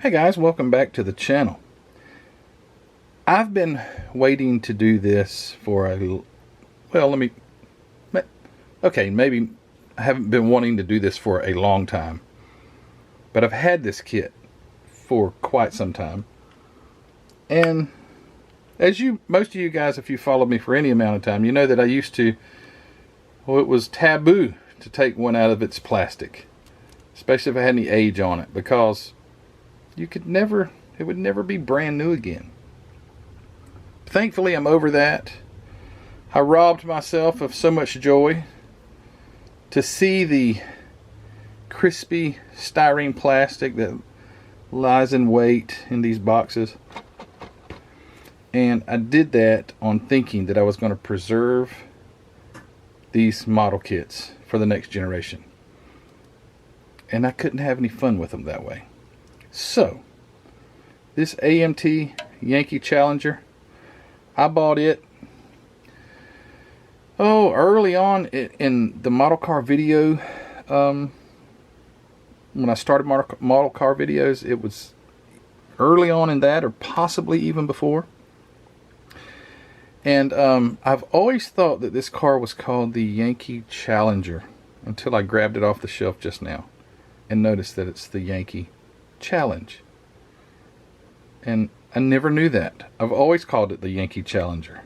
Hey guys, welcome back to the channel. I've been waiting to do this for maybe I haven't been wanting to do this for a long time, but I've had this kit for quite some time. And as most of you guys, if you followed me for any amount of time, you know that I used to, it was taboo to take one out of its plastic, especially if it had any age on it, because it would never be brand new again. Thankfully, I'm over that. I robbed myself of so much joy to see the crispy styrene plastic that lies in wait in these boxes. And I did that on thinking that I was going to preserve these model kits for the next generation. And I couldn't have any fun with them that way. So, this AMT Yankee Challenger, I bought it early on in the model car video. When I started model car videos, it was early on in that, or possibly even before. And I've always thought that this car was called the Yankee Challenger until I grabbed it off the shelf just now and noticed that it's the Yankee Challenge. And I never knew that. I've always called it the Yankee Challenger.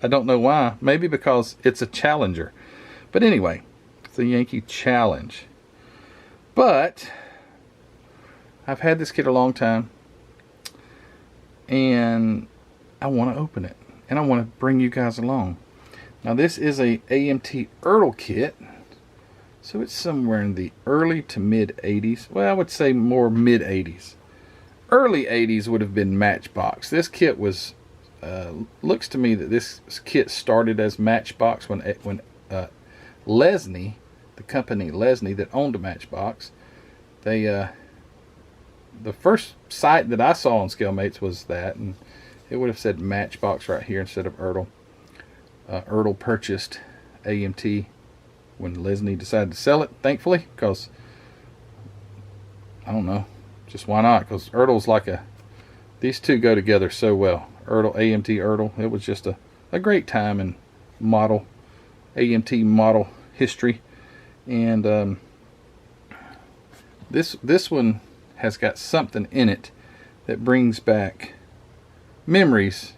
I don't know why. Maybe because it's a Challenger. But anyway, it's the Yankee Challenge. But I've had this kit a long time, and I want to open it, and I want to bring you guys along. Now this is a AMT Ertl kit, so it's somewhere in the early to mid 80s. Well, I would say more mid 80s. Early 80s would have been Matchbox. This kit was, looks to me that this kit started as Matchbox when Lesney, the company Lesney that owned Matchbox, the first site that I saw on ScaleMates was that, and it would have said Matchbox right here instead of Ertl. Ertl purchased AMT when Lesney decided to sell it, thankfully, because I don't know, just why not? Because Ertl's like these two go together so well. Ertl, AMT Ertl. It was just a great time in model, AMT model history. And this one has got something in it that brings back memories,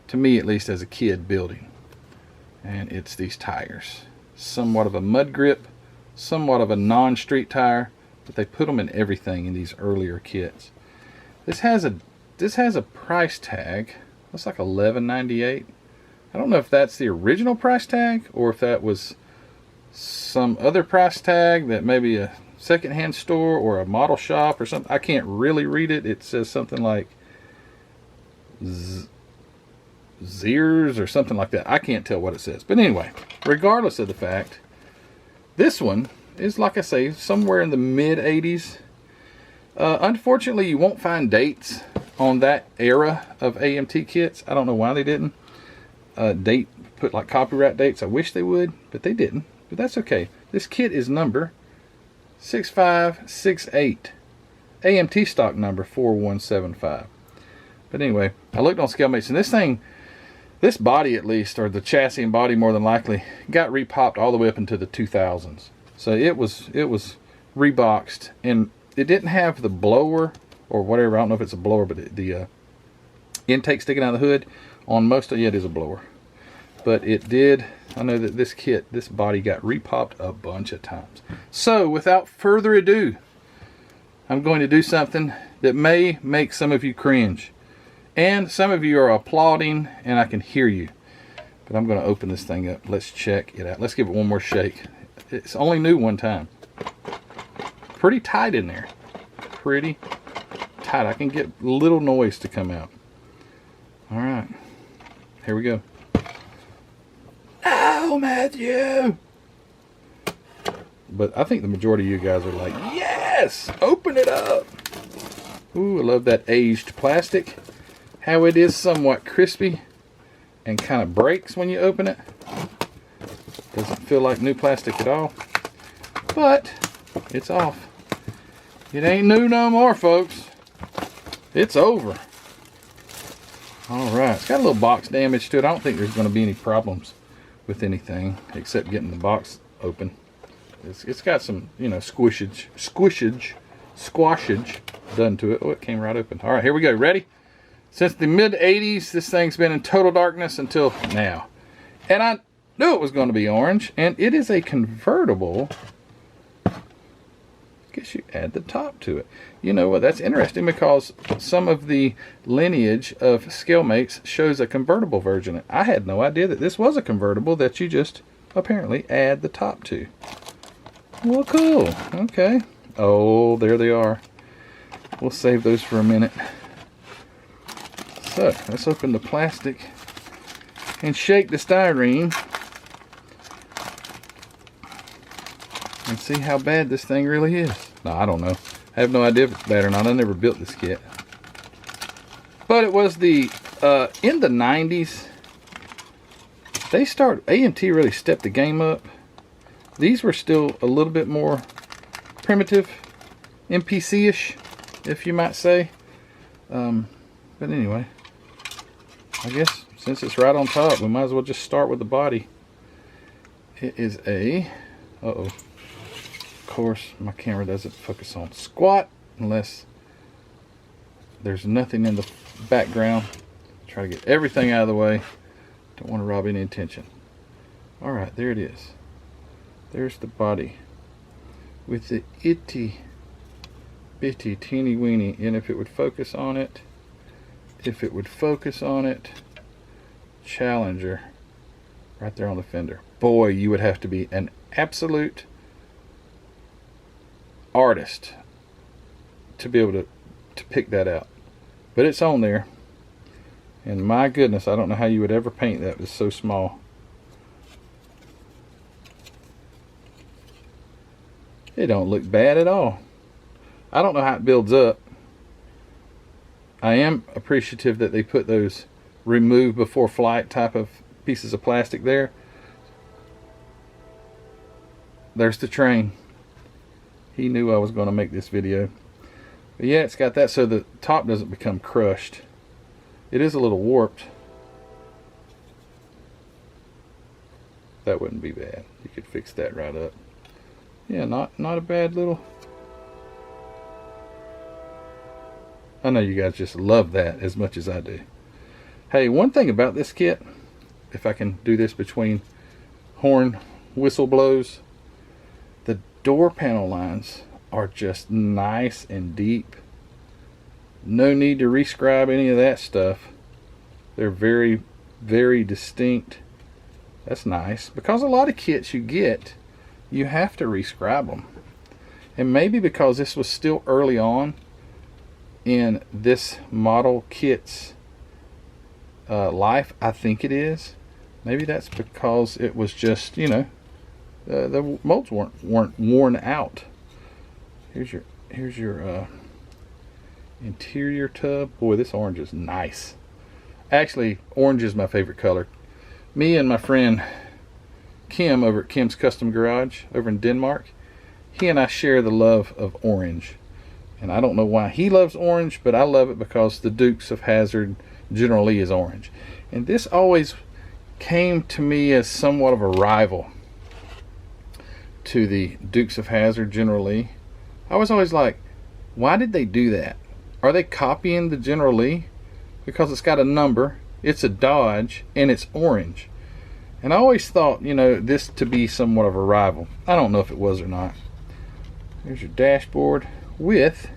to me at least, as a kid building. And it's these tires. Somewhat of a mud grip, somewhat of a non-street tire, but they put them in everything in these earlier kits. This has a price tag. Looks like $11.98. I don't know if that's the original price tag or if that was some other price tag that maybe a secondhand store or a model shop or something. I can't really read it. It says something like Zeers or something like that. I can't tell what it says. But anyway, regardless of the fact, this one is, like I say, somewhere in the mid 80s. Unfortunately, you won't find dates on that era of AMT kits. I don't know why they didn't put like copyright dates. I wish they would, but they didn't. But that's okay. This kit is number 6568. AMT stock number 4175. But anyway, I looked on ScaleMates, and this body at least, or the chassis and body more than likely, got repopped all the way up into the 2000s. So it was reboxed, and it didn't have the blower or whatever. I don't know if it's a blower, but the intake sticking out of the hood on most of it is a blower. But it did. I know that this body got repopped a bunch of times. So without further ado, I'm going to do something that may make some of you cringe, and some of you are applauding, and I can hear you. But I'm going to open this thing up. Let's check it out. Let's give it one more shake. It's only new one time. Pretty tight in there. Pretty tight. I can get little noise to come out. Alright. Here we go. Oh, Matthew! But I think the majority of you guys are like, yes! Open it up! Ooh, I love that aged plastic. How it is somewhat crispy and kind of breaks when you open it. Doesn't feel like new plastic at all. But it's off. It ain't new no more, folks. It's over. All right, it's got a little box damage to it. I don't think there's going to be any problems with anything except getting the box open. It's got some, you know, squashage done to it. Oh, it came right open. All right, here we go. Ready? Since the mid-80s, this thing's been in total darkness until now. And I knew it was going to be orange, and it is a convertible. I guess you add the top to it. You know what? That's interesting because some of the lineage of scale mates shows a convertible version. I had no idea that this was a convertible that you just apparently add the top to. Well, cool. Okay. Oh, there they are. We'll save those for a minute. So, let's open the plastic and shake the styrene and see how bad this thing really is. No, I don't know. I have no idea if it's bad or not. I never built this kit. But it was the, in the 90s, AMT really stepped the game up. These were still a little bit more primitive, NPC-ish, if you might say. But anyway, I guess since it's right on top, we might as well just start with the body. It is a, of course, my camera doesn't focus on squat unless there's nothing in the background. Try to get everything out of the way. Don't want to rob any attention. All right, there it is. There's the body with the itty bitty teeny weeny, and if it would focus on it, Challenger right there on the fender. Boy, you would have to be an absolute artist to be able to pick that out. But it's on there, and my goodness, I don't know how you would ever paint that. It's so small. It don't look bad at all. I don't know how it builds up. I am appreciative that they put those remove before flight type of pieces of plastic there. There's the train. He knew I was going to make this video. But yeah, it's got that so the top doesn't become crushed. It is a little warped. That wouldn't be bad. You could fix that right up. Yeah, not a bad little. I know you guys just love that as much as I do. Hey, one thing about this kit, if I can do this between horn whistle blows, the door panel lines are just nice and deep. No need to rescribe any of that stuff. They're very, very distinct. That's nice, because a lot of kits you get, you have to rescribe them. And maybe because this was still early on in this model kit's life, I think it is. Maybe that's because it was just, you know, the molds weren't worn out. Here's your interior tub. Boy, this orange is nice. Actually, orange is my favorite color. Me and my friend Kim over at Kim's Custom Garage over in Denmark, he and I share the love of orange. And I don't know why he loves orange, but I love it because the Dukes of Hazzard General Lee is orange. And this always came to me as somewhat of a rival to the Dukes of Hazzard General Lee. I was always like, why did they do that? Are they copying the General Lee? Because it's got a number, it's a Dodge, and it's orange. And I always thought, you know, this to be somewhat of a rival. I don't know if it was or not. There's your dashboard with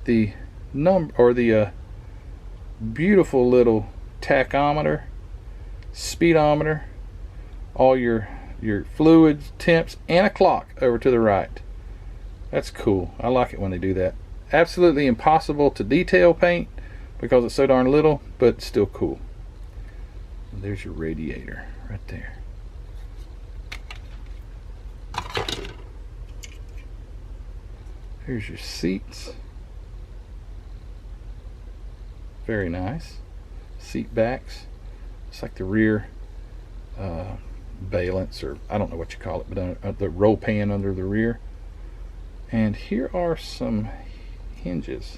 the number, or the beautiful little tachometer, speedometer, all your fluids, temps, and a clock over to the right. That's cool. I like it when they do that. Absolutely impossible to detail paint because it's so darn little, but still cool. There's your radiator right there. Here's your seats. Very nice. Seat backs. It's like the rear valance, or I don't know what you call it, but the roll pan under the rear. And here are some hinges.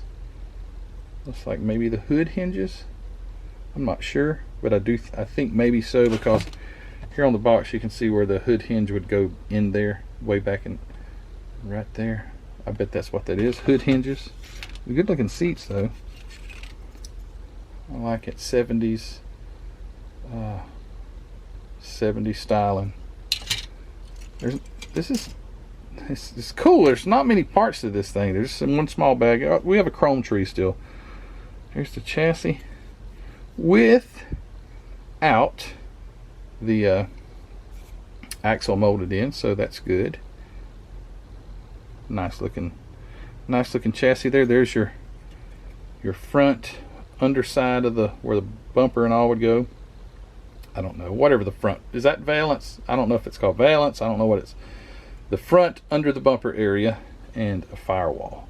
Looks like maybe the hood hinges. I'm not sure, but I think maybe so, because here on the box you can see where the hood hinge would go in there, way back in right there. I bet that's what that is, hood hinges. Good looking seats though. I like it, 70s 70s styling. It's cool. There's not many parts to this thing. There's one small bag. We have a chrome tree still. Here's the chassis without the axle molded in, so that's good. Nice looking chassis there. There's your front underside of where the bumper and all would go. I don't know, whatever the front is, that valance? I don't know if it's called valance. I don't know what it's. The front under the bumper area, and a firewall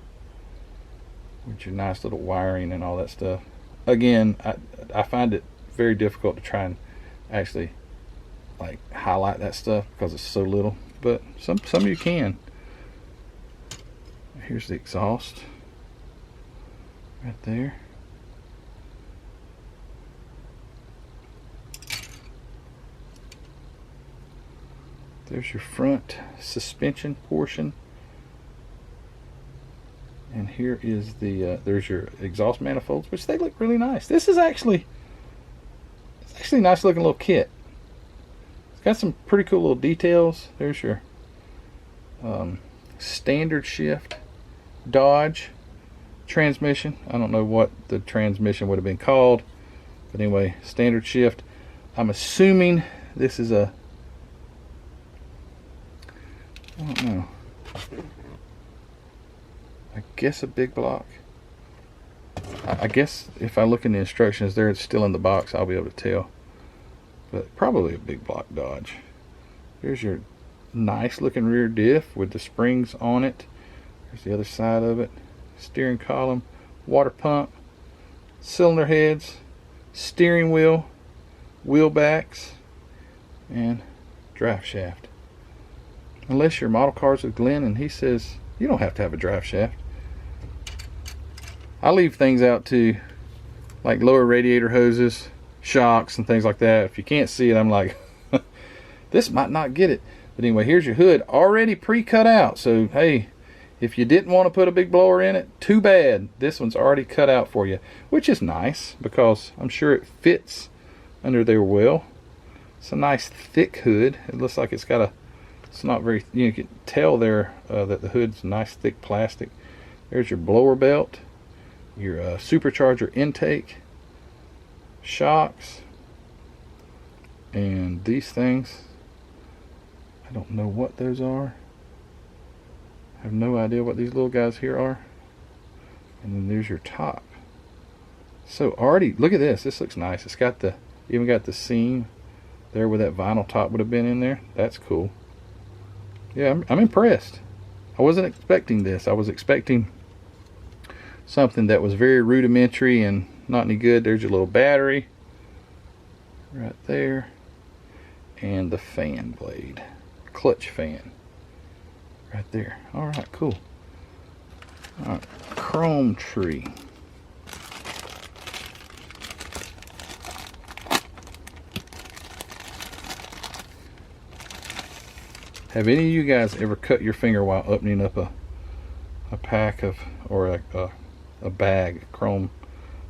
with your nice little wiring and all that stuff. Again, I find it very difficult to try and actually like highlight that stuff because it's so little, but some of you can. Here's the exhaust right there. There's your front suspension portion, and here is the there's your exhaust manifolds, which they look really nice. This is actually a nice looking little kit. It's got some pretty cool little details. There's your standard shift Dodge transmission. I don't know what the transmission would have been called, but anyway, standard shift. I'm assuming this is a, I don't know, I guess a big block. I guess if I look in the instructions there, it's still in the box, I'll be able to tell, but probably a big block Dodge. Here's your nice looking rear diff with the springs on it. There's the other side of it. Steering column, water pump, cylinder heads, steering wheel, wheel backs, and drive shaft. Unless your model car's with Glenn and he says you don't have to have a drive shaft. I leave things out to like lower radiator hoses, shocks, and things like that. If you can't see it, I'm like, this might not get it. But anyway, here's your hood already pre-cut out. So hey, if you didn't want to put a big blower in it, too bad. This one's already cut out for you, which is nice because I'm sure it fits under there well. It's a nice thick hood. It looks like it's got a, it's not very, you can tell there that the hood's nice thick plastic. There's your blower belt, your supercharger intake, shocks, and these things, I don't know what those are. I have no idea what these little guys here are. And then there's your top. So already, look at this. This looks nice. It's got the, even got the seam there where that vinyl top would have been in there. That's cool. Yeah, I'm impressed. I wasn't expecting this. I was expecting something that was very rudimentary and not any good. There's your little battery right there, and the fan blade, clutch fan right there. All right, cool. All right, chrome tree. Have any of you guys ever cut your finger while opening up a pack of, or a bag of chrome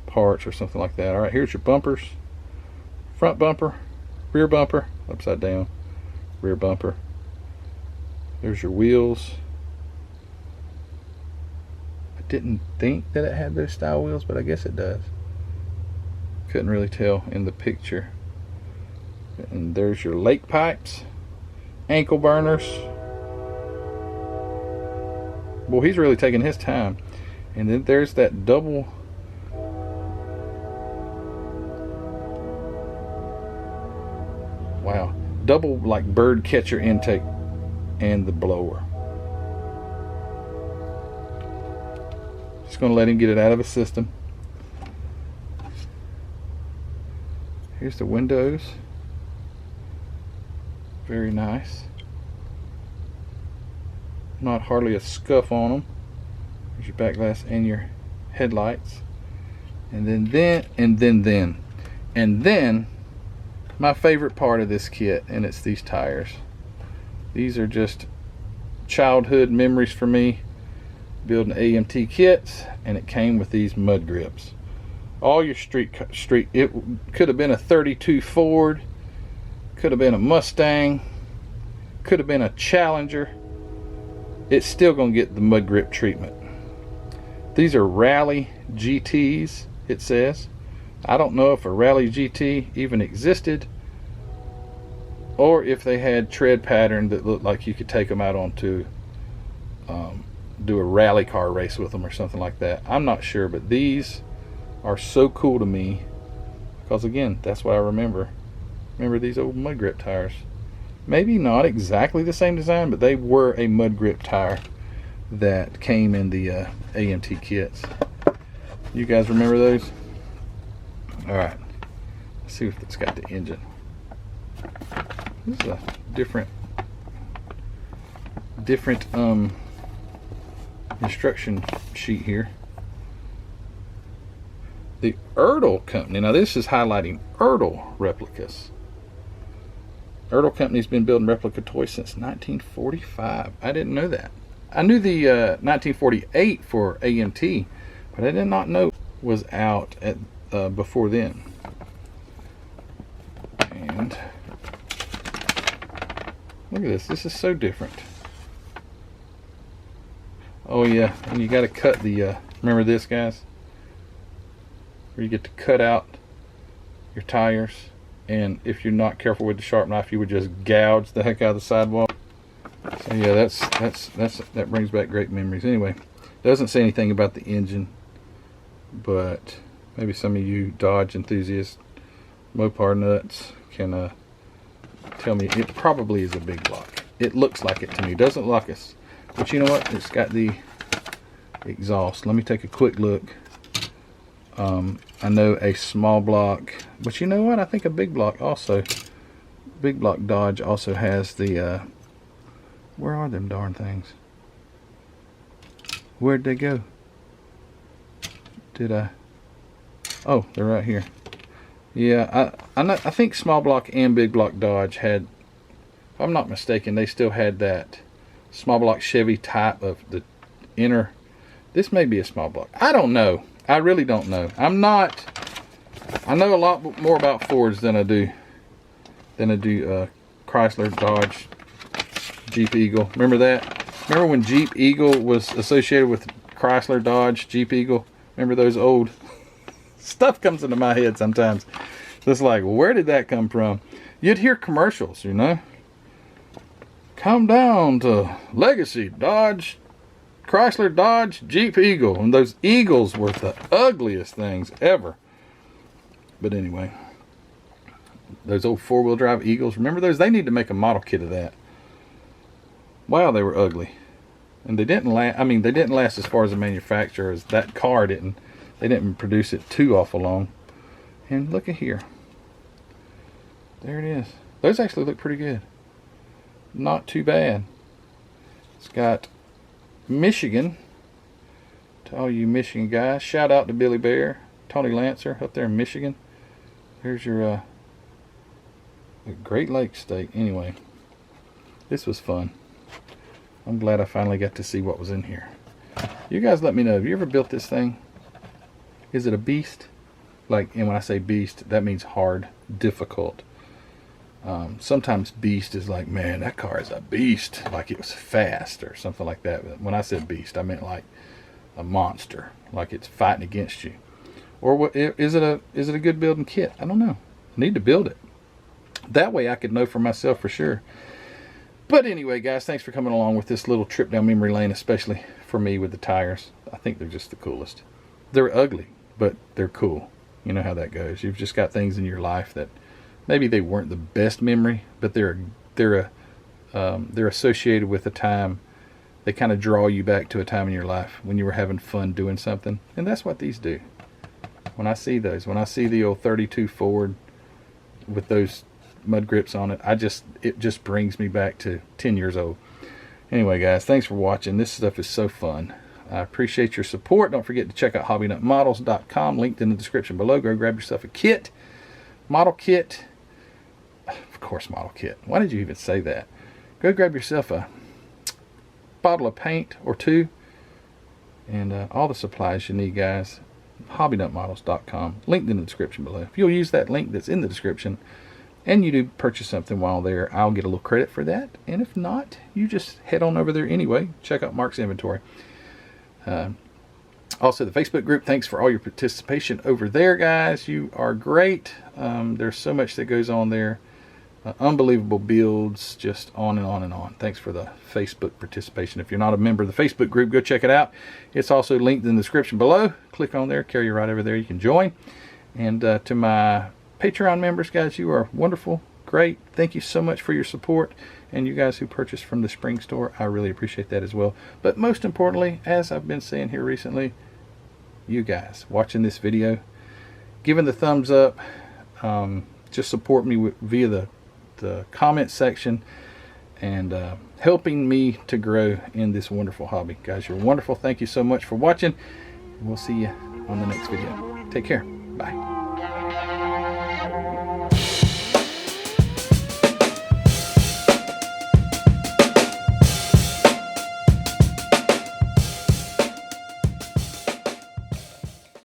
parts or something like that? All right, here's your bumpers. Front bumper, rear bumper, upside down, rear bumper. There's your wheels. I didn't think that it had those style wheels, but I guess it does. Couldn't really tell in the picture. And there's your lake pipes. Ankle burners. Well, he's really taking his time. And then there's that double, wow, double like bird catcher intake and the blower. Just gonna let him get it out of his system. Here's the windows. Very nice. Not hardly a scuff on them. There's your back glass and your headlights. And then my favorite part of this kit, and it's these tires. These are just childhood memories for me, building AMT kits, and it came with these mud grips. All your street, it could have been a 32 Ford, could have been a Mustang, could have been a Challenger. It's still gonna get the mud grip treatment. These are Rally GTs, it says. I don't know if a Rally GT even existed, or if they had tread pattern that looked like you could take them out onto do a rally car race with them or something like that. I'm not sure, but these are so cool to me because, again, that's what I remember these old mud grip tires. Maybe not exactly the same design, but they were a mud grip tire that came in the AMT kits. You guys remember those? All right, let's see if it's got the engine. This is a different instruction sheet here. The Ertl Company. Now this is highlighting Ertl replicas. Ertl Company's been building replica toys since 1945. I didn't know that. I knew the 1948 for AMT, but I did not know it was out at before then. And look at this. This is so different. Oh yeah, and you got to cut the. Remember this, guys? Where you get to cut out your tires, and if you're not careful with the sharp knife, you would just gouge the heck out of the sidewall. So yeah, that brings back great memories. Anyway, doesn't say anything about the engine, but maybe some of you Dodge enthusiasts, Mopar nuts, can tell me. It probably is a big block. It looks like it to me. It doesn't look like us. But you know what? It's got the exhaust. Let me take a quick look. I know a small block, but you know what? I think a big block also. Big block Dodge also has the. Where are them darn things? Where'd they go? Did I? Oh, they're right here. Yeah, I think small block and big block Dodge had. If I'm not mistaken, they still had that small block Chevy type of the inner. This may be a small block. I don't know. I really don't know. I know a lot more about Fords than I do Chrysler, Dodge, Jeep Eagle. Remember that? Remember when Jeep Eagle was associated with Chrysler, Dodge, Jeep Eagle? Remember those old stuff comes into my head sometimes. It's like, where did that come from? You'd hear commercials, you know. Come down to Legacy, Dodge, Chrysler, Dodge, Jeep Eagle. And those Eagles were the ugliest things ever. But anyway, those old four-wheel drive Eagles, remember those? They need to make a model kit of that. Wow, they were ugly. And they didn't last. I mean, they didn't last as far as the manufacturer as that car didn't. They didn't produce it too awful long. And look at here. There it is. Those actually look pretty good. Not too bad. It's got Michigan. To all you Michigan guys, shout out to Billy Bear, Tony Lancer up there in Michigan. There's your the Great Lakes state. Anyway, this was fun. I'm glad I finally got to see what was in here. You guys let me know, have you ever built this thing? Is it a beast? Like, and when I say beast, that means hard, difficult. Sometimes beast is like, man, that car is a beast, like it was fast or something like that. But when I said beast, I meant like a monster, like it's fighting against you. Or what is it a good building kit? I don't know. I need to build it. That way I could know for myself for sure. But anyway, guys, thanks for coming along with this little trip down memory lane, especially for me with the tires. I think they're just the coolest. They're ugly, but they're cool. You know how that goes. You've just got things in your life that maybe they weren't the best memory, but they're associated with a time. They kind of draw you back to a time in your life when you were having fun doing something, and that's what these do. When I see those, when I see the old 32 Ford with those mud grips on it, it just brings me back to 10 years old. Anyway, guys, thanks for watching. This stuff is so fun. I appreciate your support. Don't forget to check out hobbynutmodels.com, linked in the description below. Go grab yourself a kit, model kit. Of course, model kit. Why did you even say that? Go grab yourself a bottle of paint or two, and all the supplies you need, guys. hobbynutmodels.com, linked in the description below. If you'll use that link that's in the description and you do purchase something while there, I'll get a little credit for that. And if not, you just head on over there anyway. Check out Mark's inventory. Also, the Facebook group, thanks for all your participation over there, guys. You are great. There's so much that goes on there. Unbelievable builds, just on and on and on. Thanks for the Facebook participation. If you're not a member of the Facebook group, go check it out. It's also linked in the description below. Click on there, carry you right over there. You can join. And to my Patreon members, guys, you are wonderful, great. Thank you so much for your support. And you guys who purchased from the spring store, I really appreciate that as well. But most importantly, as I've been saying here recently, you guys watching this video, giving the thumbs up, just support me via the comment section, and helping me to grow in this wonderful hobby. Guys, you're wonderful. Thank you so much for watching. We'll see you on the next video. Take care. Bye.